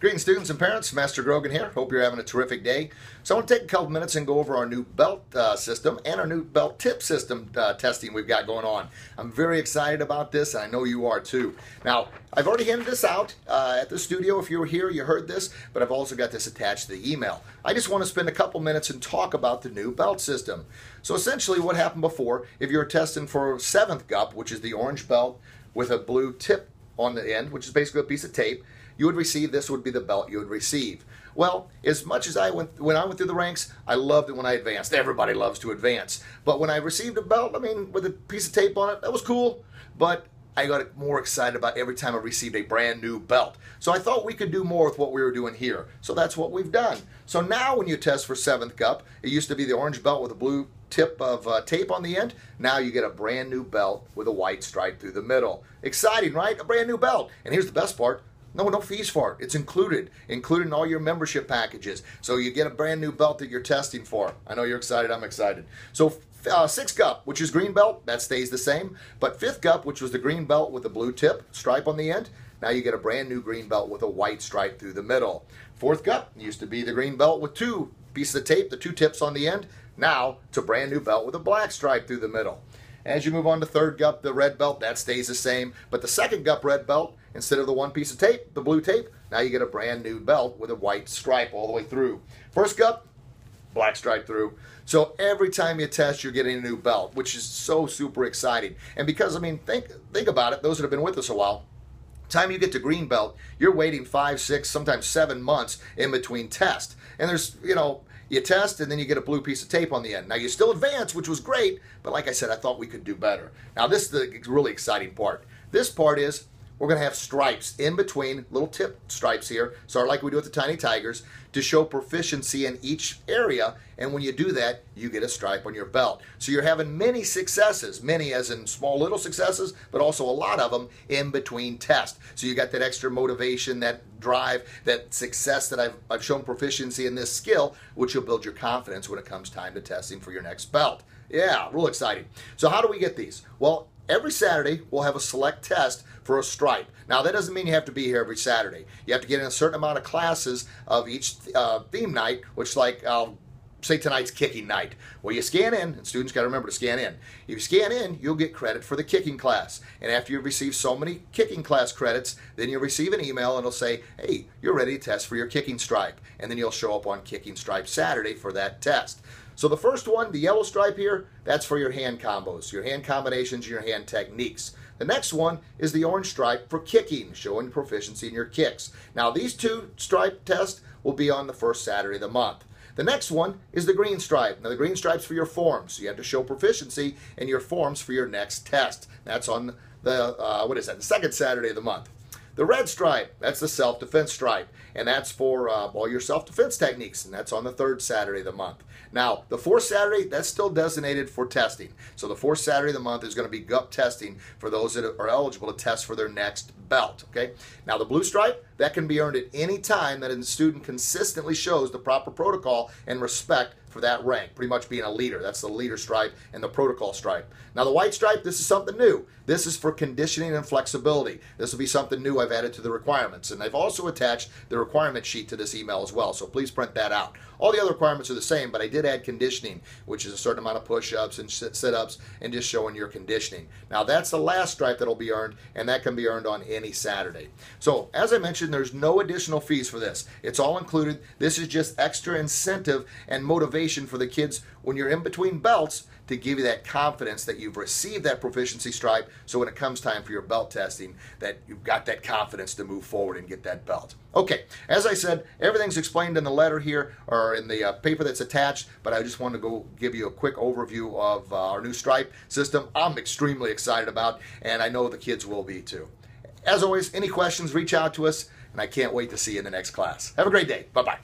Greetings, students and parents. Master Grogan here. Hope you're having a terrific day. So I want to take a couple minutes and go over our new belt system and our new belt tip system testing we've got going on. I'm very excited about this, and I know you are too. Now, I've already handed this out at the studio. If you were here, you heard this, but I've also got this attached to the email. I just want to spend a couple minutes and talk about the new belt system. So essentially what happened before, if you're testing for 7th GUP, which is the orange belt with a blue tip on the end, which is basically a piece of tape, you would receive, this would be the belt you would receive. Well, as much as when I went through the ranks, I loved it when I advanced. Everybody loves to advance. But when I received a belt, I mean, with a piece of tape on it, that was cool. But I got more excited about every time I received a brand new belt. So I thought we could do more with what we were doing here. So that's what we've done. So now when you test for 7th GUP, it used to be the orange belt with a blue tip of tape on the end. Now you get a brand new belt with a white stripe through the middle. Exciting, right? A brand new belt. And here's the best part. No fees for it. It's included in all your membership packages. So you get a brand new belt that you're testing for. I know you're excited. I'm excited. So 6th GUP, which is green belt, that stays the same. But 5th GUP, which was the green belt with the blue tip stripe on the end, now you get a brand new green belt with a white stripe through the middle. 4th GUP used to be the green belt with 2 pieces of tape, the 2 tips on the end. Now it's a brand new belt with a black stripe through the middle. As you move on to 3rd GUP, the red belt, that stays the same. But the 2nd GUP red belt, instead of the 1 piece of tape, the blue tape, now you get a brand new belt with a white stripe all the way through. 1st GUP, black stripe through. So every time you test, you're getting a new belt, which is so super exciting. And because, I mean, think about it, those that have been with us a while, time you get to green belt, you're waiting 5, 6, sometimes 7 months in between tests. And there's, you test and then you get a blue piece of tape on the end. Now you still advance, which was great, but like I said, I thought we could do better. Now this is the really exciting part. This part is we're going to have stripes in between, little tip stripes here, sort of like we do with the Tiny Tigers, to show proficiency in each area. And when you do that, you get a stripe on your belt. So you're having many successes, many as in small little successes, but also a lot of them in between tests. So you got that extra motivation, that drive, that success that I've shown proficiency in this skill, which will build your confidence when it comes time to testing for your next belt. Yeah, real exciting. So how do we get these? Well, every Saturday, we'll have a select test for a stripe. Now, that doesn't mean you have to be here every Saturday. You have to get in a certain amount of classes of each theme night, which like, say tonight's kicking night. Well, you scan in, and students got to remember to scan in. If you scan in, you'll get credit for the kicking class. And after you've received so many kicking class credits, then you'll receive an email and it'll say, hey, you're ready to test for your kicking stripe. And then you'll show up on Kicking Stripe Saturday for that test. So the first one, the yellow stripe here, that's for your hand combos, your hand combinations, your hand techniques. The next one is the orange stripe for kicking, showing proficiency in your kicks. Now these 2 stripe tests will be on the first Saturday of the month. The next one is the green stripe. Now the green stripe's for your forms. So you have to show proficiency in your forms for your next test. That's on the, the 2nd Saturday of the month. The red stripe, that's the self-defense stripe, and that's for all your self-defense techniques, and that's on the 3rd Saturday of the month. Now, the 4th Saturday, that's still designated for testing. So the 4th Saturday of the month is going to be GUP testing for those that are eligible to test for their next belt, okay? Now, the blue stripe, that can be earned at any time that a student consistently shows the proper protocol and respect for that rank, pretty much being a leader. That's the leader stripe and the protocol stripe. Now the white stripe, this is something new. This is for conditioning and flexibility. This will be something new I've added to the requirements. And I've also attached the requirement sheet to this email as well, so please print that out. All the other requirements are the same, but I did add conditioning, which is a certain amount of push-ups and sit-ups and just showing your conditioning. Now that's the last stripe that'll be earned, and that can be earned on any Saturday. So as I mentioned, there's no additional fees for this. It's all included. This is just extra incentive and motivation for the kids when you're in between belts to give you that confidence that you've received that proficiency stripe, so when it comes time for your belt testing, that you've got that confidence to move forward and get that belt. Okay, as I said, everything's explained in the letter here, or in the paper that's attached, but I just wanted to go give you a quick overview of our new stripe system. I'm extremely excited about, and I know the kids will be too. As always, any questions, reach out to us, and I can't wait to see you in the next class. Have a great day. Bye-bye.